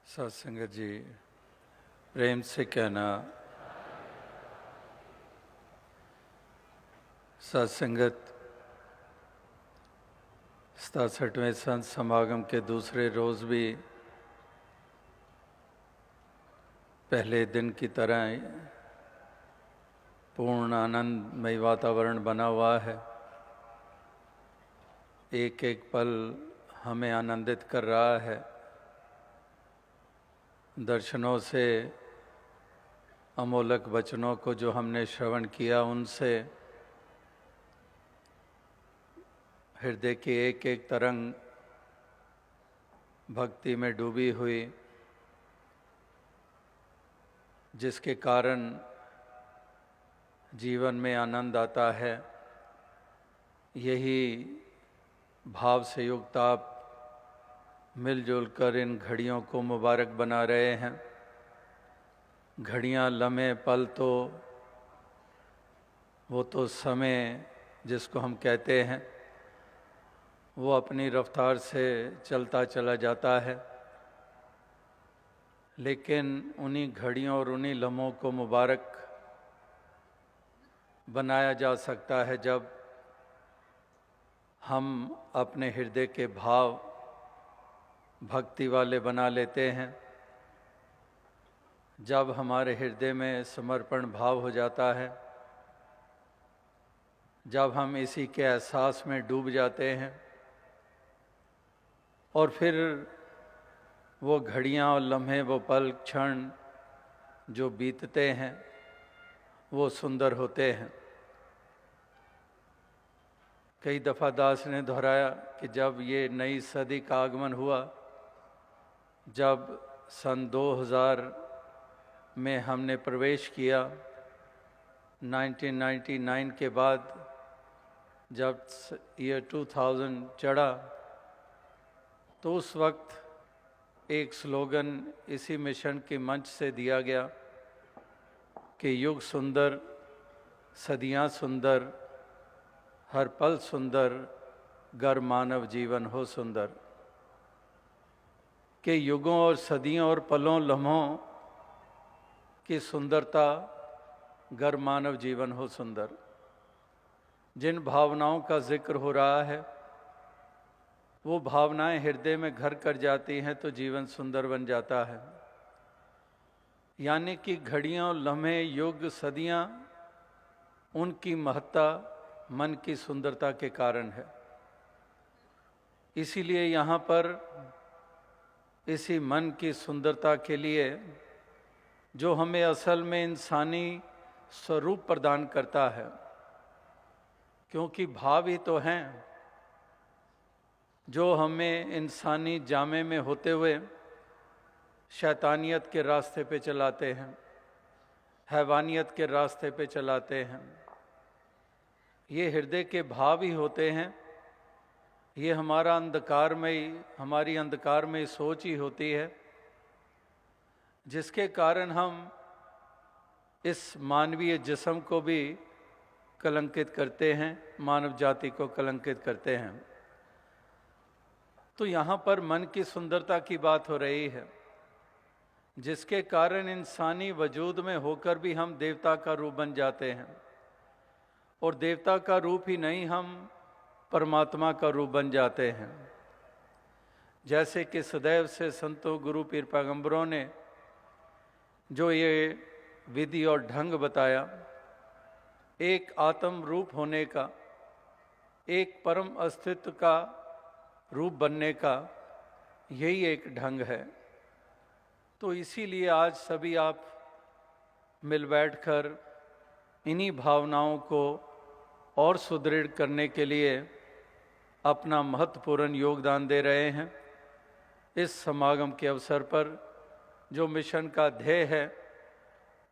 सत्संगत जी, प्रेम से कहना सत्संगत 67वें संत समागम के दूसरे रोज़ भी पहले दिन की तरह पूर्ण आनंदमय वातावरण बना हुआ है। एक एक पल हमें आनंदित कर रहा है। दर्शनों से, अमोलक वचनों को जो हमने श्रवण किया, उनसे हृदय की एक एक तरंग भक्ति में डूबी हुई, जिसके कारण जीवन में आनंद आता है। यही भाव से युक्त आप मिलजुल कर इन घड़ियों को मुबारक बना रहे हैं। घड़ियाँ, लम्हे, पल वो तो समय जिसको हम कहते हैं, वो अपनी रफ्तार से चलता चला जाता है। लेकिन उन्हीं घड़ियों और उन्हीं लम्हों को मुबारक बनाया जा सकता है जब हम अपने हृदय के भाव भक्ति वाले बना लेते हैं। जब हमारे हृदय में समर्पण भाव हो जाता है, जब हम इसी के एहसास में डूब जाते हैं, और फिर वो घड़ियाँ और लम्हे, वो पल क्षण जो बीतते हैं, वो सुंदर होते हैं। कई दफ़ा दास ने दोहराया कि जब ये नई सदी का आगमन हुआ, जब सन 2000 में हमने प्रवेश किया, 1999 के बाद जब ईयर 2000 चढ़ा, तो उस वक्त एक स्लोगन इसी मिशन के मंच से दिया गया कि युग सुंदर, सदियां सुंदर, हर पल सुंदर, गर मानव जीवन हो सुंदर। कि युगों और सदियों और पलों, लम्हों की सुंदरता, गर मानव जीवन हो सुंदर। जिन भावनाओं का जिक्र हो रहा है, वो भावनाएं हृदय में घर कर जाती हैं तो जीवन सुंदर बन जाता है। यानी कि घड़ियाँ, लम्हे, युग, सदियाँ, उनकी महत्ता मन की सुंदरता के कारण है। इसीलिए यहाँ पर इसी मन की सुंदरता के लिए, जो हमें असल में इंसानी स्वरूप प्रदान करता है, क्योंकि भाव ही तो हैं जो हमें इंसानी जामे में होते हुए शैतानियत के रास्ते पे चलाते हैं, हैवानियत के रास्ते पे चलाते हैं। ये हृदय के भाव ही होते हैं। ये हमारा हमारी अंधकारमय सोच ही होती है, जिसके कारण हम इस मानवीय जिस्म को भी कलंकित करते हैं, मानव जाति को कलंकित करते हैं। तो यहाँ पर मन की सुंदरता की बात हो रही है, जिसके कारण इंसानी वजूद में होकर भी हम देवता का रूप बन जाते हैं, और देवता का रूप ही नहीं, हम परमात्मा का रूप बन जाते हैं। जैसे कि सदैव से संतों, गुरु, पीर, पैगंबरों ने जो ये विधि और ढंग बताया, एक आत्म रूप होने का, एक परम अस्तित्व का रूप बनने का, यही एक ढंग है। तो इसीलिए आज सभी आप मिल बैठकर इन्हीं भावनाओं को और सुदृढ़ करने के लिए अपना महत्वपूर्ण योगदान दे रहे हैं। इस समागम के अवसर पर जो मिशन का ध्येय है,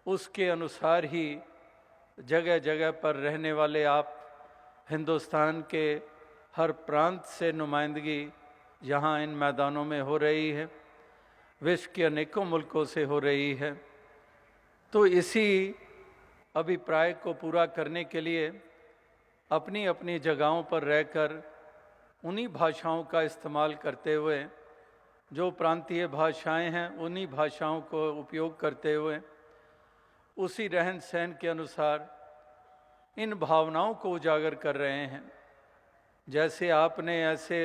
उसके अनुसार ही जगह जगह पर रहने वाले आप, हिंदुस्तान के हर प्रांत से नुमाइंदगी यहाँ इन मैदानों में हो रही है, विश्व के अनेकों मुल्कों से हो रही है। तो इसी अभिप्राय को पूरा करने के लिए अपनी अपनी जगहों पर रहकर उन्हीं भाषाओं का इस्तेमाल करते हुए जो प्रांतीय भाषाएं हैं उन्हीं भाषाओं को उपयोग करते हुए उसी रहन सहन के अनुसार इन भावनाओं को उजागर कर रहे हैं। जैसे आपने ऐसे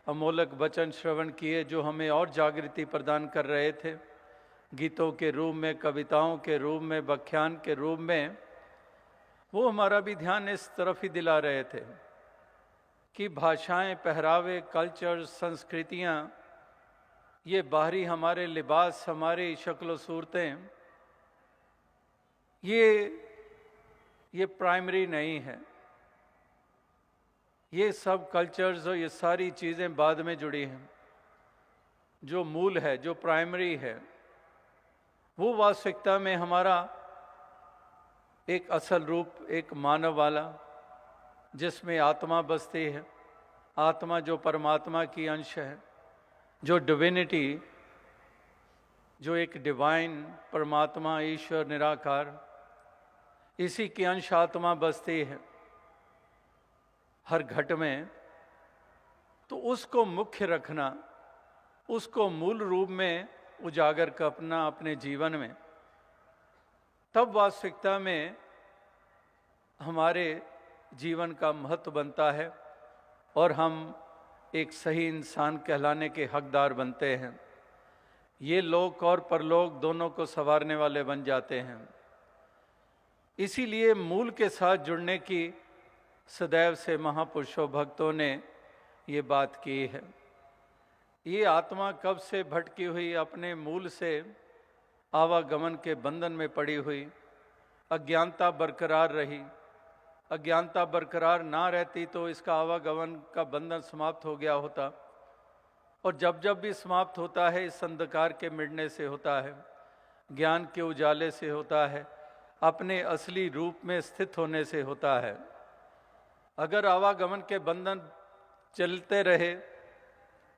अमोलक वचन श्रवण किए जो हमें और जागृति प्रदान कर रहे थे, गीतों के रूप में, कविताओं के रूप में, व्याख्यान के रूप में, वो हमारा भी ध्यान इस तरफ ही दिला रहे थे कि भाषाएं, पहरावे, कल्चर, संस्कृतियां, ये बाहरी हमारे लिबास, हमारी शक्ल सूरतें, ये प्राइमरी नहीं है। ये सब कल्चर्स और ये सारी चीज़ें बाद में जुड़ी हैं। जो मूल है, जो प्राइमरी है, वो वास्तविकता में हमारा एक असल रूप, एक मानव वाला, जिसमें आत्मा बसती है, आत्मा जो परमात्मा की अंश है, जो डिविनिटी, जो एक डिवाइन परमात्मा, ईश्वर निराकार, इसी की अंश आत्मा बसती है हर घट में। तो उसको मुख्य रखना, उसको मूल रूप में उजागर करना अपने जीवन में, तब वास्तविकता में हमारे जीवन का महत्व बनता है और हम एक सही इंसान कहलाने के हकदार बनते हैं। ये लोक और परलोक दोनों को संवारने वाले बन जाते हैं। इसीलिए मूल के साथ जुड़ने की सदैव से महापुरुषों, भक्तों ने ये बात की है। ये आत्मा कब से भटकी हुई, अपने मूल से आवागमन के बंधन में पड़ी हुई, अज्ञानता बरकरार रही। अज्ञानता बरकरार ना रहती तो इसका आवागमन का बंधन समाप्त हो गया होता, और जब जब भी समाप्त होता है इस अंधकार के मिटने से होता है, ज्ञान के उजाले से होता है, अपने असली रूप में स्थित होने से होता है। अगर आवागमन के बंधन चलते रहे,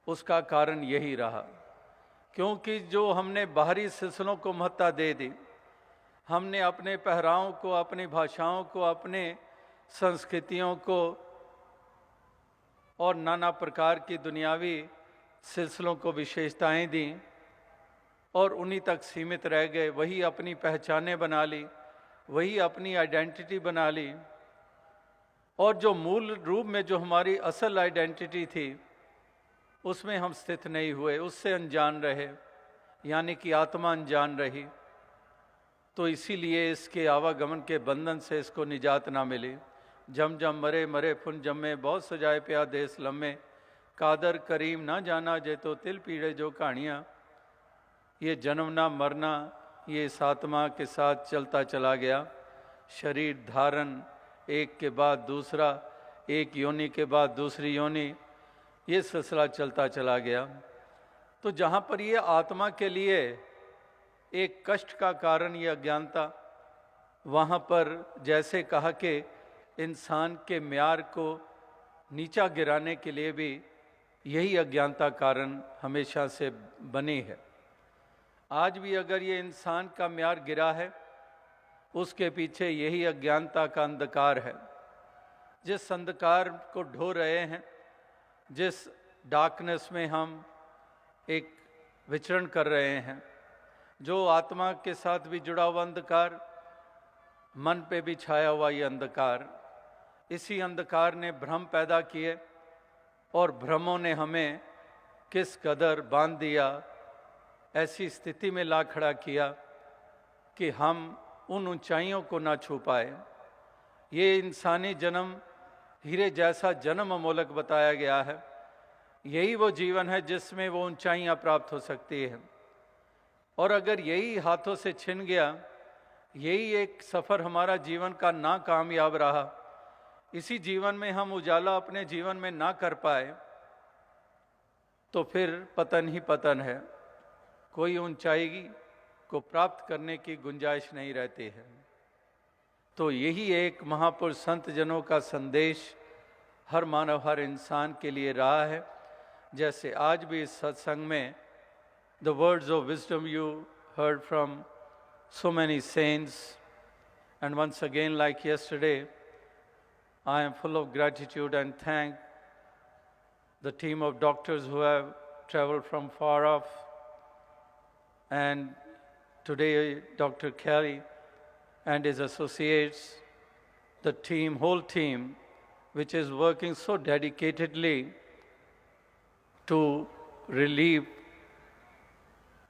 उसका कारण यही रहा, क्योंकि जो हमने बाहरी सिलसिलों को महत्ता दे दी, हमने अपने पहरावों को, अपनी भाषाओं को, अपने संस्कृतियों को और नाना प्रकार की दुनियावी सिलसिलों को विशेषताएं दी और उन्हीं तक सीमित रह गए। वही अपनी पहचानें बना ली, वही अपनी आइडेंटिटी बना ली, और जो मूल रूप में जो हमारी असल आइडेंटिटी थी उसमें हम स्थित नहीं हुए, उससे अनजान रहे, यानी कि आत्मा अनजान रही। तो इसीलिए इसके आवागमन के बंधन से इसको निजात ना मिली। जम जम मरे मरे फुन जम्मे, बहुत सजाए प्या देश लम्मे, कादर करीम ना जाना जे तो तिल पीड़े जो कहानियाँ। ये जन्मना मरना, ये इस आत्मा के साथ चलता चला गया। शरीर धारण, एक के बाद दूसरा, एक योनि के बाद दूसरी योनि, ये सिलसिला चलता चला गया। तो जहाँ पर ये आत्मा के लिए एक कष्ट का कारण ये अज्ञानता, वहाँ पर जैसे कहा कि इंसान के म्यार को नीचा गिराने के लिए भी यही अज्ञानता कारण हमेशा से बनी है। आज भी अगर ये इंसान का म्यार गिरा है, उसके पीछे यही अज्ञानता का अंधकार है। जिस अंधकार को ढो रहे हैं, जिस डार्कनेस में हम एक विचरण कर रहे हैं, जो आत्मा के साथ भी जुड़ा हुआ अंधकार, मन पे भी छाया हुआ ये अंधकार, इसी अंधकार ने भ्रम पैदा किए और भ्रमों ने हमें किस कदर बांध दिया, ऐसी स्थिति में ला खड़ा किया कि हम उन ऊंचाइयों को ना छू पाए। ये इंसानी जन्म हीरे जैसा जन्म अमोलक बताया गया है। यही वो जीवन है जिसमें वो ऊंचाइयां प्राप्त हो सकती है, और अगर यही हाथों से छिन गया, यही एक सफ़र हमारा जीवन का ना कामयाब रहा, इसी जीवन में हम उजाला अपने जीवन में ना कर पाए, तो फिर पतन ही पतन है। कोई ऊंचाई को प्राप्त करने की गुंजाइश नहीं रहती है। तो यही एक महापुरुष संत जनों का संदेश हर मानव, हर इंसान के लिए रहा है। जैसे आज भी इस सत्संग में the words of wisdom you heard from so many saints, and once again, like yesterday, I am full of gratitude and thank the team of doctors who have traveled from far off. And today, Dr. Kelly and his associates, the team, whole team, which is working so dedicatedly to relieve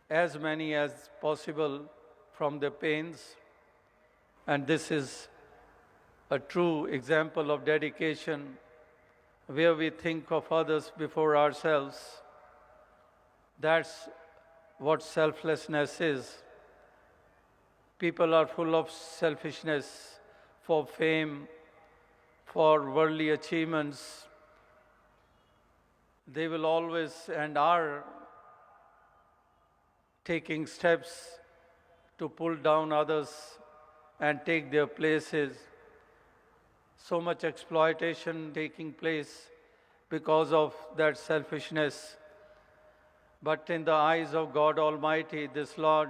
as many as possible from their pains. And this is a true example of dedication where we think of others before ourselves. That's what selflessness is. People are full of selfishness for fame, for worldly achievements. They will always and are taking steps to pull down others and take their places. So much exploitation taking place because of that selfishness. But in the eyes of God Almighty, this Lord,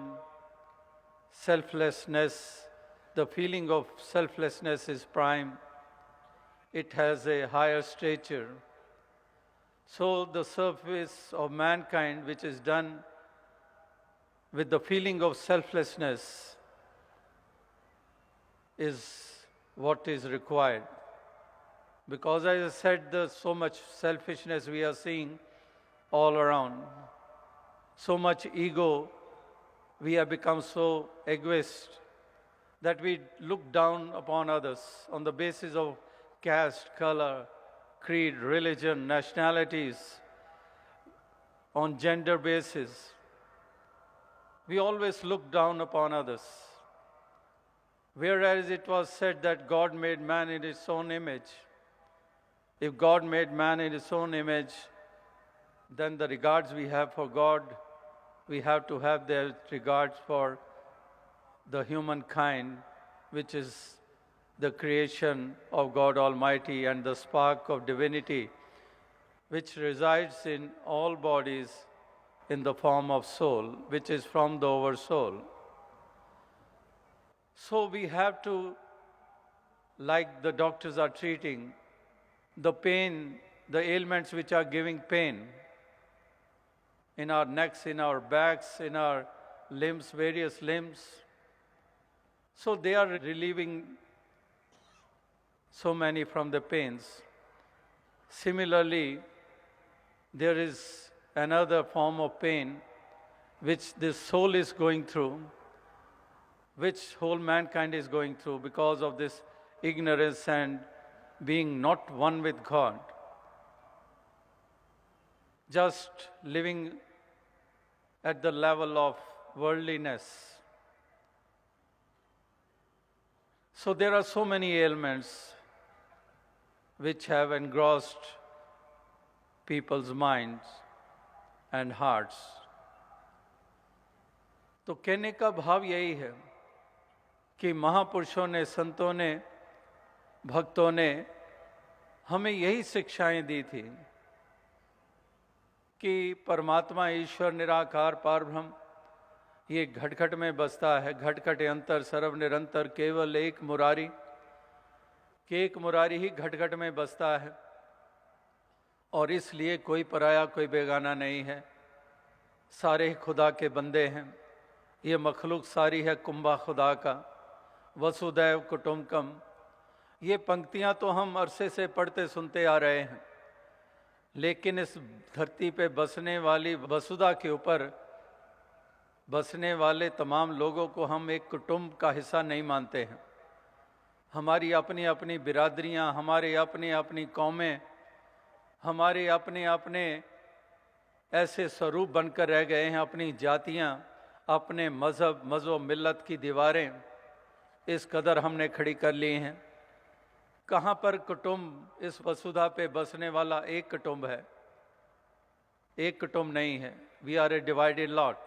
selflessness, the feeling of selflessness is prime. It has a higher stature. So the service of mankind, which is done with the feeling of selflessness, is what is required. Because as I said, there's so much selfishness we are seeing all around. So much ego, we have become so egoist that we look down upon others on the basis of caste, color, creed, religion, nationalities, on gender basis. We always look down upon others. Whereas it was said that God made man in his own image. If God made man in his own image, then the regards we have for God, we have to have the regards for the humankind, which is the creation of God Almighty and the spark of divinity, which resides in all bodies in the form of soul, which is from the oversoul. So we have to, like the doctors are treating, the pain, the ailments which are giving pain in our necks, in our backs, in our limbs, various limbs. So they are relieving so many from the pains. Similarly, there is another form of pain which this soul is going through, which whole mankind is going through because of this ignorance and being not one with God. Just living at the level of worldliness. So there are so many ailments which have engrossed people's minds and hearts. तो कहने का भाव यही है कि महापुरुषों ने, संतों ने, भक्तों ने हमें यही शिक्षाएं दी थी कि परमात्मा ईश्वर निराकार पारब्रह्म ये घट-घट में बसता है। घट-घट अंतर सर्व निरंतर केवल एक मुरारी, कि एक मुरारी ही घट-घट में बसता है और इसलिए कोई पराया कोई बेगाना नहीं है। सारे खुदा के बंदे हैं। ये मखलूक सारी है कुंभा खुदा का। वसुदैव कुटुंबकम, ये पंक्तियां तो हम अरसे से पढ़ते सुनते आ रहे हैं, लेकिन इस धरती पे बसने वाली वसुधा के ऊपर बसने वाले तमाम लोगों को हम एक कुटुंब का हिस्सा नहीं मानते हैं। हमारी अपनी अपनी बिरादरियां, हमारे अपनी अपनी कौमें, हमारे अपने अपने ऐसे स्वरूप बनकर रह गए हैं। अपनी जातियां, अपने मज़हब, मज़ो मिल्लत की दीवारें इस कदर हमने खड़ी कर ली हैं। कहाँ पर कुटुंब, इस वसुधा पे बसने वाला एक कुटुंब है, एक कुटुंब नहीं है। We are a divided lot.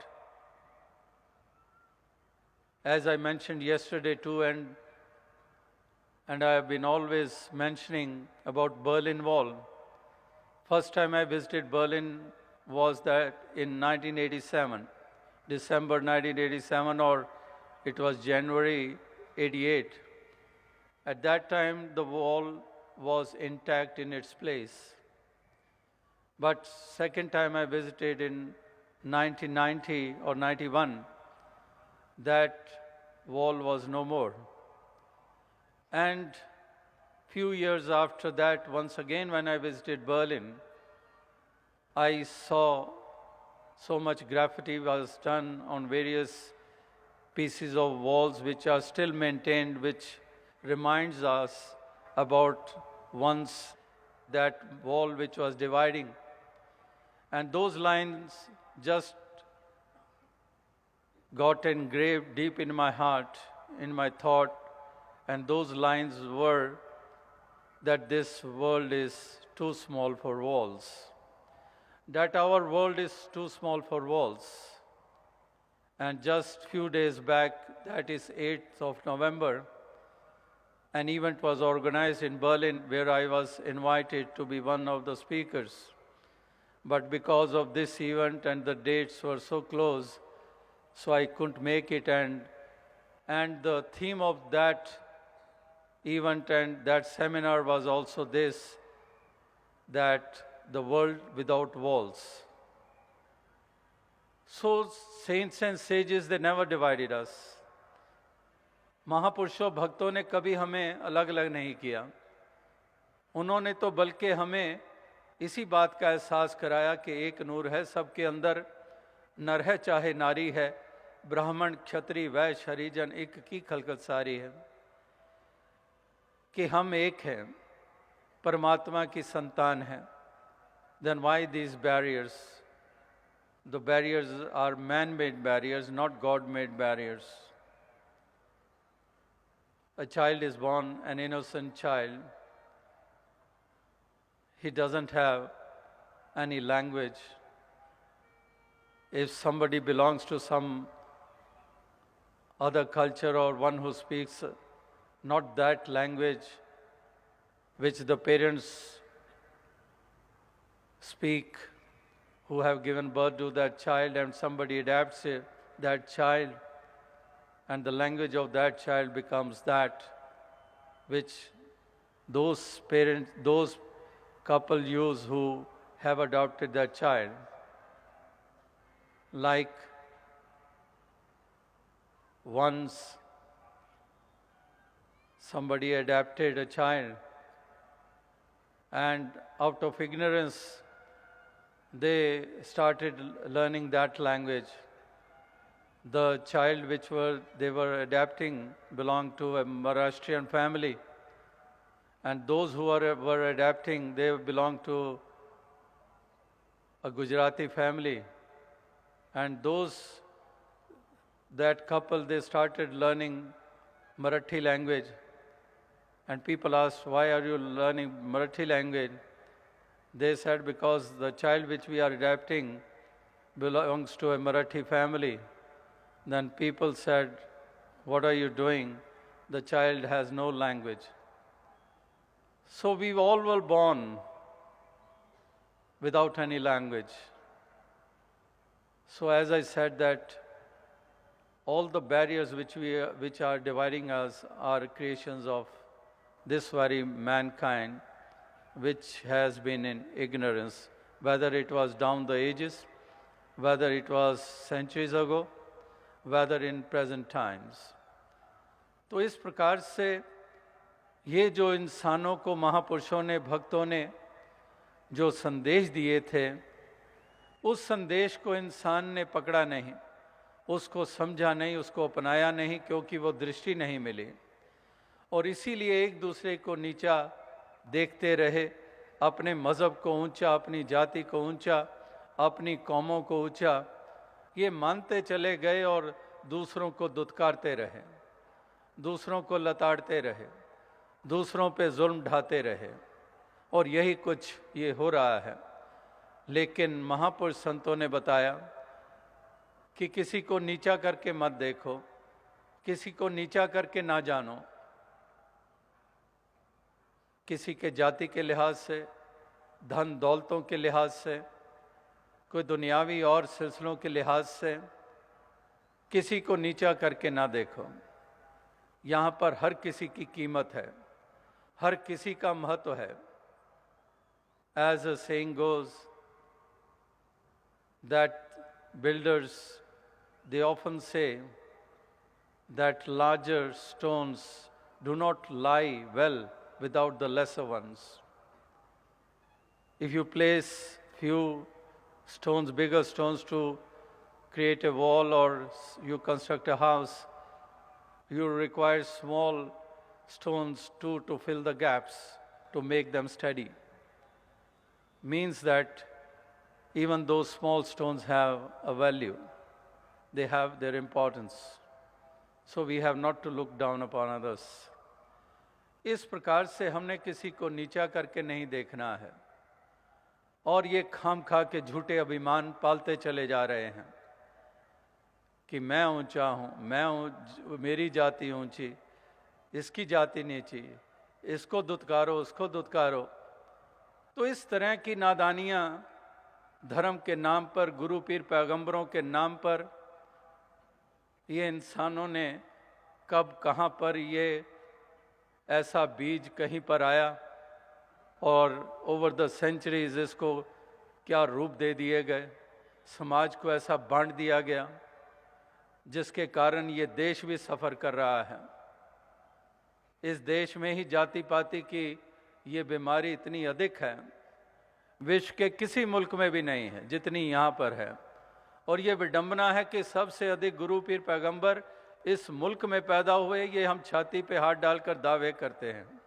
As I mentioned yesterday too, and I have been always mentioning about Berlin Wall. First time I visited Berlin was that in 1987, December 1987, or it was January 88. At that time, the wall was intact in its place. But second time I visited in 1990 or 91, that wall was no more. And few years after that, once again when I visited Berlin, I saw so much graffiti was done on various pieces of walls which are still maintained, which reminds us about once that wall which was dividing. And those lines just got engraved deep in my heart, in my thought, and those lines were that this world is too small for walls, that our world is too small for walls. And just few days back, that is 8th of November, an event was organized in Berlin where I was invited to be one of the speakers. But because of this event and the dates were so close, so I couldn't make it. And the theme of that event and that seminar was also this, that the world without walls. So saints and sages, they never divided us. महापुरुषों भक्तों ने कभी हमें अलग अलग नहीं किया. उन्होंने तो बल्कि हमें इसी बात का एहसास कराया कि एक नूर है सबके अंदर, नर है चाहे नारी है, ब्राह्मण क्षत्रिय वैश्य हरिजन एक की खलकत सारी है, कि हम एक हैं, परमात्मा की संतान हैं. Then why these barriers? The barriers are man-made barriers, not God-made barriers. A child is born, an innocent child. He doesn't have any language. If somebody belongs to some other culture or one who speaks not that language which the parents speak, who have given birth to that child, and somebody adapts it, that child, and the language of that child becomes that which those parents, those couple use who have adopted that child. Like once somebody adopted a child, and out of ignorance they started learning that language. The child which they were adopting belonged to a Maharashtrian family, and those who were adopting, they belonged to a Gujarati family. And that couple, they started learning Marathi language. And people asked, why are you learning Marathi language? They said, because the child which we are adopting belongs to a Marathi family. Then people said, what are you doing? The child has no language. So we all were born without any language. So as I said, that all the barriers which are dividing us are creations of this very mankind, which has been in ignorance, whether it was down the ages, whether it was centuries ago, whether in present times. तो इस प्रकार से ये जो इंसानों को महापुरुषों ने, भक्तों ने जो संदेश दिए थे, उस संदेश को इंसान ने पकड़ा नहीं, उसको समझा नहीं, उसको अपनाया नहीं, क्योंकि वो दृष्टि नहीं मिली. और इसीलिए एक दूसरे को नीचा देखते रहे, अपने मज़हब को ऊंचा, अपनी जाति को ऊंचा, अपनी कौमों को ऊंचा, ये मानते चले गए और दूसरों को दुत्कारते रहे, दूसरों को लताड़ते रहे, दूसरों पे जुल्म ढाते रहे. और यही कुछ ये हो रहा है. लेकिन महापुरुष संतों ने बताया कि किसी को नीचा करके मत देखो, किसी को नीचा करके ना जानो, किसी के जाति के लिहाज से, धन दौलतों के लिहाज से, कोई दुनियावी और सिलसिलों के लिहाज से किसी को नीचा करके ना देखो. यहाँ पर हर किसी की कीमत है, हर किसी का महत्व है. As a saying goes, that builders, they often say that larger stones do not lie well without the lesser ones. If you place few stones, bigger stones to create a wall or you construct a house, you require small stones too to fill the gaps to make them steady. Means that even those small stones have a value. They have their importance. So we have not to look down upon others. इस प्रकार से हमने किसी को नीचा करके नहीं देखना है और ये खाम खा के झूठे अभिमान पालते चले जा रहे हैं कि मैं ऊंचा हूं, मेरी जाति ऊंची, इसकी जाति नीची, इसको दुत्कारो, उसको दुत्कारो। तो इस तरह की नादानियां धर्म के नाम पर, गुरु पीर पैगंबरों के नाम पर, ये इंसानों ने कब कहाँ पर ये ऐसा बीज कहीं पर आया और ओवर द सेंचुरीज इसको क्या रूप दे दिए गए, समाज को ऐसा बांट दिया गया जिसके कारण ये देश भी सफ़र कर रहा है। इस देश में ही जाति पाति की ये बीमारी इतनी अधिक है, विश्व के किसी मुल्क में भी नहीं है जितनी यहाँ पर है। और ये विडंबना है कि सबसे अधिक गुरु पीर पैगंबर इस मुल्क में पैदा हुए, ये हम छाती पे हाथ डालकर दावे करते हैं।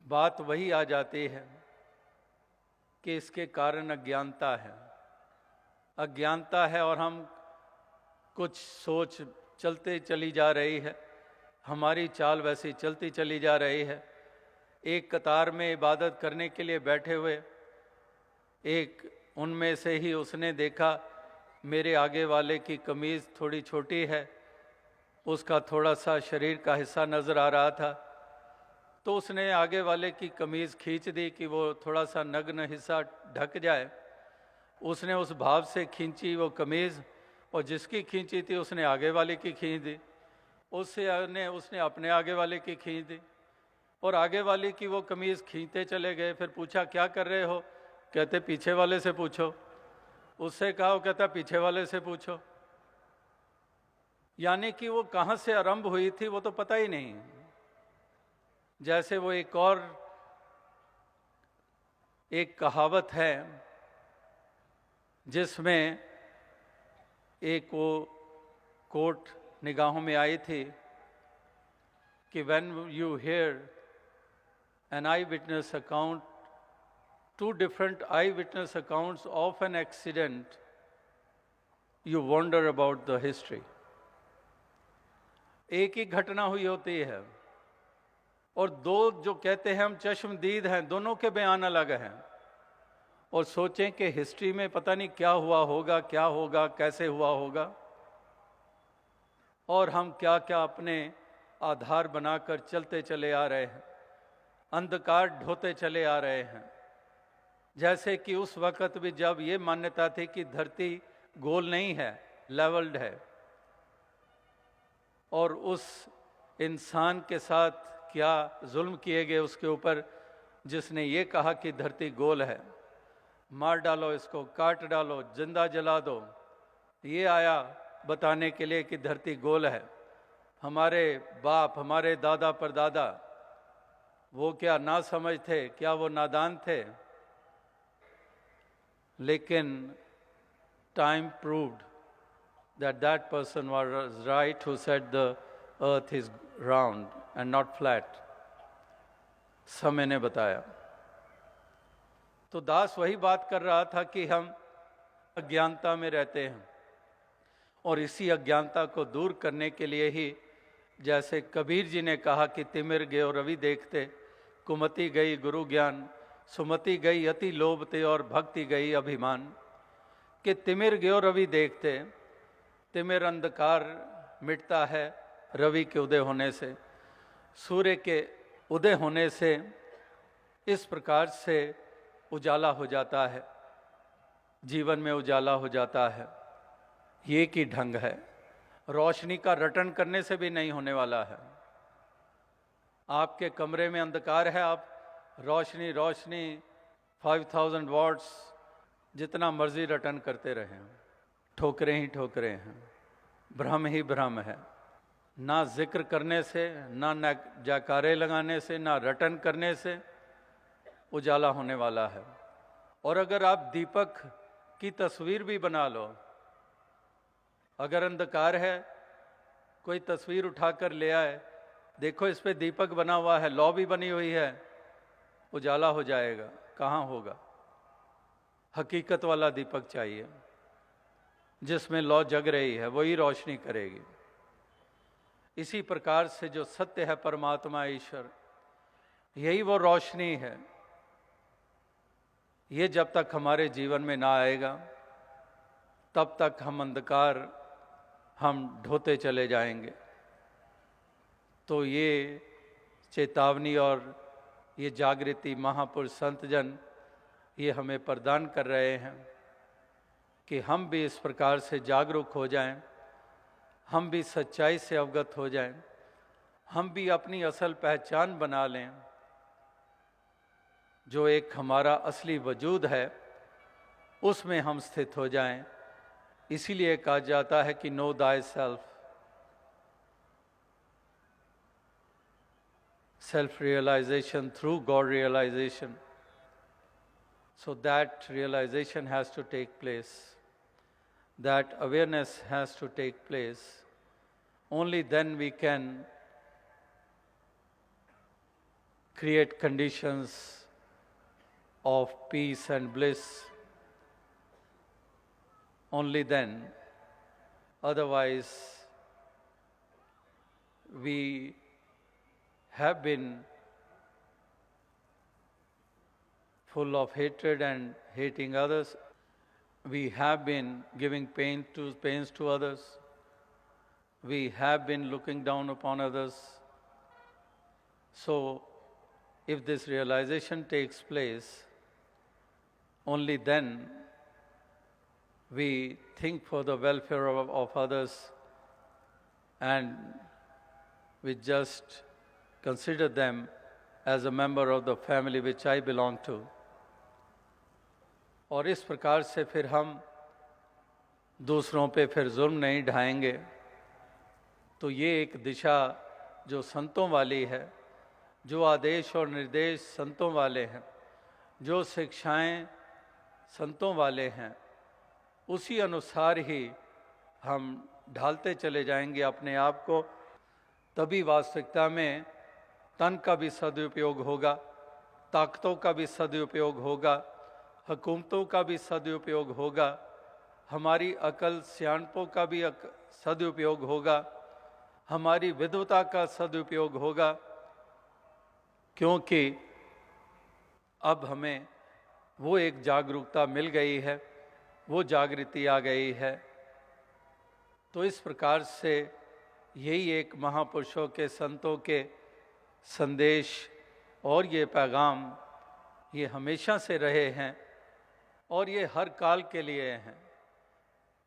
बात वही आ जाती है कि इसके कारण अज्ञानता है। अज्ञानता है और हम कुछ सोच चलते चली जा रही है, हमारी चाल वैसी चलती चली जा रही है। एक कतार में इबादत करने के लिए बैठे हुए एक उनमें से ही उसने देखा मेरे आगे वाले की कमीज़ थोड़ी छोटी है, उसका थोड़ा सा शरीर का हिस्सा नज़र आ रहा था, तो उसने आगे वाले की कमीज़ खींच दी कि वो थोड़ा सा नग्न हिस्सा ढक जाए। उसने उस भाव से खींची वो कमीज़ और जिसकी खींची थी उसने आगे वाले की खींच दी, उसने अपने आगे वाले की खींच दी और आगे वाले की वो कमीज़ खींचते चले गए। फिर पूछा क्या कर रहे हो, कहते पीछे वाले से पूछो। उससे कहा, वो कहता पीछे वाले से पूछो। यानी कि वो कहाँ से आरंभ हुई थी वो तो पता ही नहीं। जैसे वो एक कहावत है जिसमें एक वो कोट निगाहों में आई थी कि when you hear an eyewitness account, two different eyewitness accounts of an accident, you wonder about the history. एक ही घटना हुई होती है और दो जो कहते हैं हम चश्मदीद हैं, दोनों के बयान अलग हैं और सोचें कि हिस्ट्री में पता नहीं क्या हुआ होगा, क्या होगा, कैसे हुआ होगा और हम क्या क्या अपने आधार बनाकर चलते चले आ रहे हैं, अंधकार ढोते चले आ रहे हैं। जैसे कि उस वक़्त भी जब ये मान्यता थी कि धरती गोल नहीं है, लेवल्ड है, और उस इंसान के साथ क्या जुल्म किए गए उसके ऊपर जिसने ये कहा कि धरती गोल है, मार डालो इसको, काट डालो, जिंदा जला दो। ये आया बताने के लिए कि धरती गोल है। हमारे बाप, हमारे दादा परदादा वो क्या ना समझ थे, क्या वो नादान थे? लेकिन time proved that that person was right who said the earth is round and not flat. समय ने बताया। तो दास वही बात कर रहा था कि हम अज्ञानता में रहते हैं और इसी अज्ञानता को दूर करने के लिए ही, जैसे कबीर जी ने कहा कि तिमिर गयो रवि देखते, कुमति गई गुरु ज्ञान, सुमति गई अति लोभते और भक्ति गई अभिमान। कि तिमिर गयो रवि देखते, तिमिर अंधकार मिटता है रवि के उदय होने से, सूर्य के उदय होने से इस प्रकार से उजाला हो जाता है, जीवन में उजाला हो जाता है। ये की ढंग है, रोशनी का रटन करने से भी नहीं होने वाला है। आपके कमरे में अंधकार है, आप रोशनी रोशनी 5000 वॉट्स जितना मर्जी रिटर्न करते रहे, ठोकरें ही ठोकरें हैं, भ्रम ही भ्रम है। ना जिक्र करने से, ना जयकारे लगाने से, ना रटन करने से उजाला होने वाला है। और अगर आप दीपक की तस्वीर भी बना लो, अगर अंधकार है, कोई तस्वीर उठाकर ले आए, देखो इस पे दीपक बना हुआ है, लौ भी बनी हुई है, उजाला हो जाएगा, कहाँ होगा? हकीकत वाला दीपक चाहिए जिसमें लौ जग रही है, वही रोशनी करेगी। इसी प्रकार से जो सत्य है परमात्मा ईश्वर, यही वो रोशनी है। ये जब तक हमारे जीवन में ना आएगा तब तक हम अंधकार हम ढोते चले जाएंगे। तो ये चेतावनी और ये जागृति महापुरुष संत जन ये हमें प्रदान कर रहे हैं कि हम भी इस प्रकार से जागरूक हो जाएं, हम भी सच्चाई से अवगत हो जाएं, हम भी अपनी असल पहचान बना लें, जो एक हमारा असली वजूद है उसमें हम स्थित हो जाएं। इसीलिए कहा जाता है कि know thy self, self realization through God realization. So that realization has to take place, that awareness has to take place. Only then we can create conditions of peace and bliss. Only then. Otherwise, we have been full of hatred and hating others. We have been giving pains to others. We have been looking down upon others. So, if this realization takes place, only then we think for the welfare of others, and we just consider them as a member of the family which I belong to. और इस प्रकार से फिर हम दूसरों पे फिर जुल्म नहीं ढाएंगे। तो ये एक दिशा जो संतों वाली है, जो आदेश और निर्देश संतों वाले हैं, जो शिक्षाएं संतों वाले हैं, उसी अनुसार ही हम ढालते चले जाएंगे अपने आप को। तभी वास्तविकता में तन का भी सदुपयोग होगा, ताकतों का भी सदुपयोग होगा, हुकूमतों का भी सदुपयोग होगा, हमारी अकल सियाणपों का भी सदुपयोग होगा, हमारी विद्वता का सदुपयोग होगा, क्योंकि अब हमें वो एक जागरूकता मिल गई है, वो जागृति आ गई है। तो इस प्रकार से यही एक महापुरुषों के संतों के संदेश और ये पैगाम ये हमेशा से रहे हैं और ये हर काल के लिए हैं,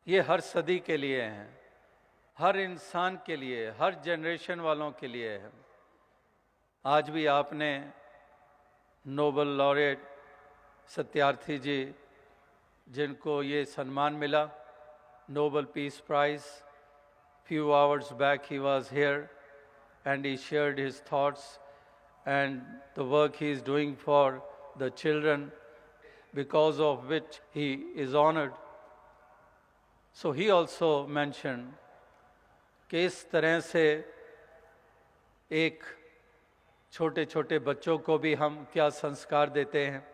ये हर सदी के लिए हैं, हर इंसान के लिए, हर जनरेशन वालों के लिए है। आज भी आपने नोबेल लॉरेट सत्यार्थी जी, जिनको ये सम्मान मिला, Nobel peace prize, few hours back he was here and he shared his thoughts and the work he is doing for the children, because of which he is honored. So he also mentioned कि इस तरह से एक छोटे छोटे बच्चों को भी हम क्या संस्कार देते हैं,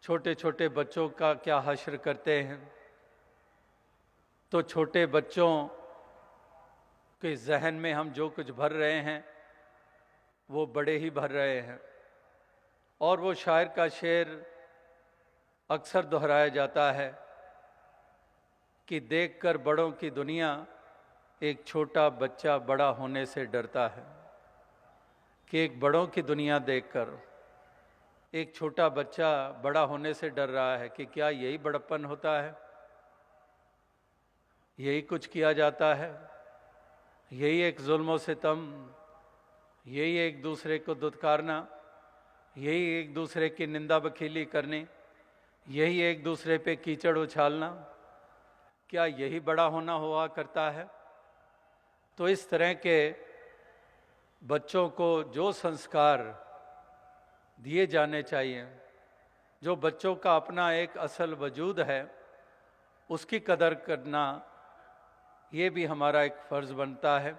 छोटे छोटे बच्चों का क्या हश्र करते हैं। तो छोटे बच्चों के जहन में हम जो कुछ भर रहे हैं वो बड़े ही भर रहे हैं। और वो शायर का शेर अक्सर दोहराया जाता है कि देखकर बड़ों की दुनिया एक छोटा बच्चा बड़ा होने से डरता है। कि एक बड़ों की दुनिया देखकर एक छोटा बच्चा बड़ा होने से डर रहा है कि क्या यही बड़प्पन होता है, यही कुछ किया जाता है, यही एक जुल्म सितम, यही एक दूसरे को दुत्कारना, यही एक दूसरे की निंदा बखीली करनी, यही एक दूसरे पे कीचड़ उछालना, क्या यही बड़ा होना हुआ करता है? तो इस तरह के बच्चों को जो संस्कार दिए जाने चाहिए, जो बच्चों का अपना एक असल वजूद है, उसकी कदर करना, ये भी हमारा एक फ़र्ज़ बनता है,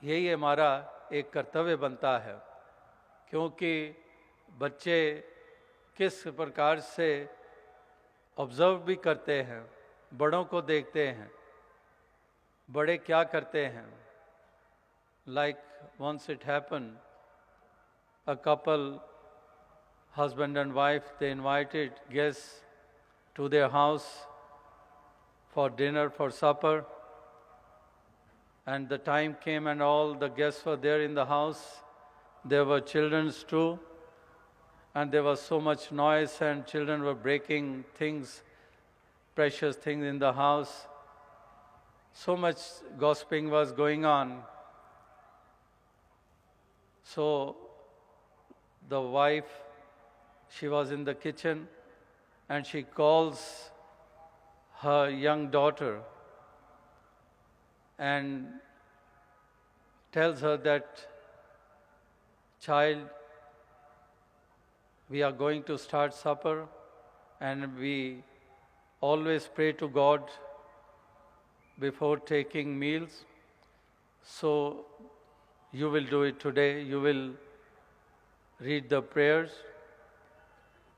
यही हमारा एक कर्तव्य बनता है। क्योंकि बच्चे किस प्रकार से ऑब्ज़र्व भी करते हैं, बड़ों को देखते हैं, बड़े क्या करते हैं। Like once it happened, a couple, husband and wife, they invited guests to their house for dinner, for supper. And the time came and all the guests were there in the house. There were children too. And there was so much noise and children were breaking things, precious things in the house. So much gossiping was going on. So the wife, she was in the kitchen and she calls her young daughter and tells her that, child, we are going to start supper and we always pray to God before taking meals. So you will do it today. You will read the prayers.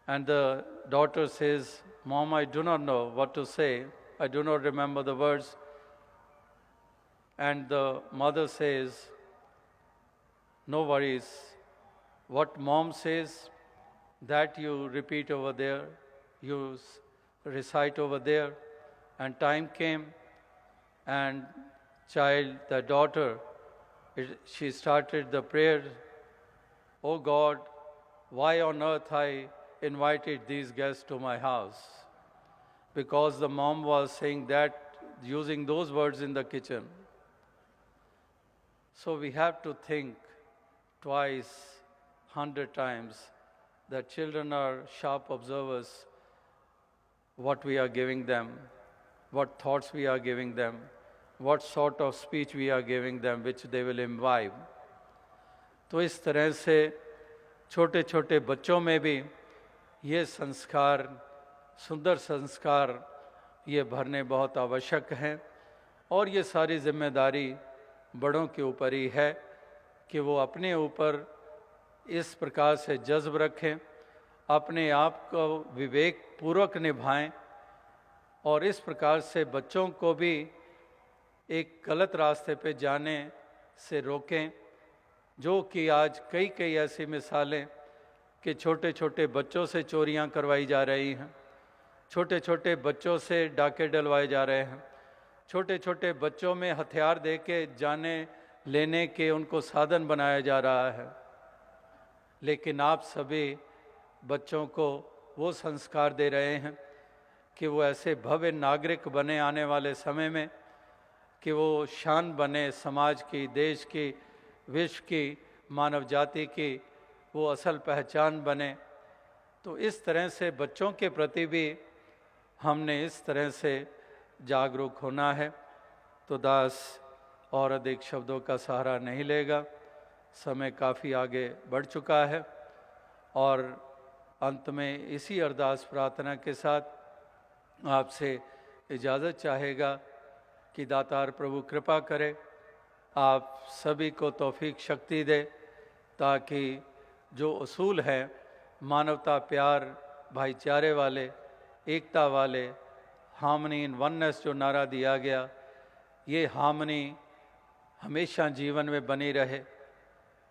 And the daughter says, Mom, I do not know what to say. I do not remember the words. And the mother says, no worries. What Mom says, that you repeat over there, you recite over there. And time came, and the daughter, she started the prayer, oh God, why on earth I invited these guests to my house? Because the mom was saying that, using those words in the kitchen. So we have to think twice, 100 times, that children are sharp observers, what we are giving them, what thoughts we are giving them, what sort of speech we are giving them, which they will imbibe. तो इस तरह से छोटे छोटे बच्चों में भी ये संस्कार, सुंदर संस्कार, ये भरने बहुत आवश्यक हैं। और ये सारी जिम्मेदारी बड़ों के ऊपर ही है कि वो अपने ऊपर इस प्रकार से जज्ब रखें, अपने आप को विवेक पूर्वक निभाएं और इस प्रकार से बच्चों को भी एक गलत रास्ते पे जाने से रोकें। जो कि आज कई कई ऐसी मिसालें कि छोटे छोटे बच्चों से चोरियां करवाई जा रही हैं, छोटे छोटे बच्चों से डाके डलवाए जा रहे हैं, छोटे छोटे बच्चों में हथियार दे के जाने लेने के उनको साधन बनाया जा रहा है। लेकिन आप सभी बच्चों को वो संस्कार दे रहे हैं कि वो ऐसे भव्य नागरिक बने आने वाले समय में, कि वो शान बने समाज की, देश की, विश्व की, मानव जाति की वो असल पहचान बने। तो इस तरह से बच्चों के प्रति भी हमने इस तरह से जागरूक होना है। तो दास और अधिक शब्दों का सहारा नहीं लेगा, समय काफ़ी आगे बढ़ चुका है और अंत में इसी अरदास प्रार्थना के साथ आपसे इजाज़त चाहेगा कि दातार प्रभु कृपा करे, आप सभी को तौफीक शक्ति दे, ताकि जो उसूल है मानवता, प्यार, भाईचारे वाले, एकता वाले, हार्मनी इन वननेस जो नारा दिया गया, ये हार्मनी हमेशा जीवन में बनी रहे,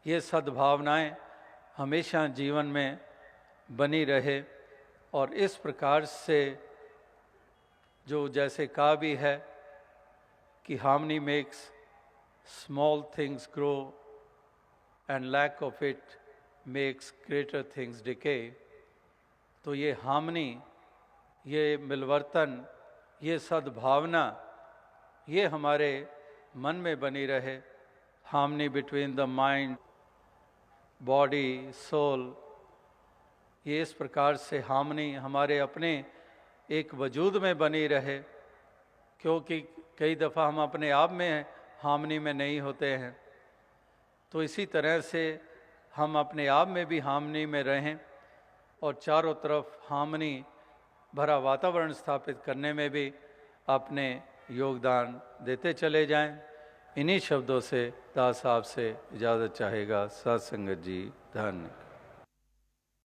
ये सद्भावनाएं हमेशा जीवन में बनी रहे। और इस प्रकार से जो जैसे कहा भी है कि harmony makes small things grow and lack of it makes greater things decay. तो ये हार्मनी, ये मिलवर्तन, ये सद्भावना, ये हमारे मन में बनी रहे। Harmony between the mind, body, soul ये इस प्रकार से हार्मनी हमारे अपने एक वजूद में बनी रहे, क्योंकि कई दफ़ा हम अपने आप में हार्मनी में नहीं होते हैं। तो इसी तरह से हम अपने आप में भी हार्मनी में रहें और चारों तरफ हार्मनी भरा वातावरण स्थापित करने में भी अपने योगदान देते चले जाएं। इन्हीं शब्दों से दास साहब से इजाज़त चाहेगा। सत संगत जी, धन्य।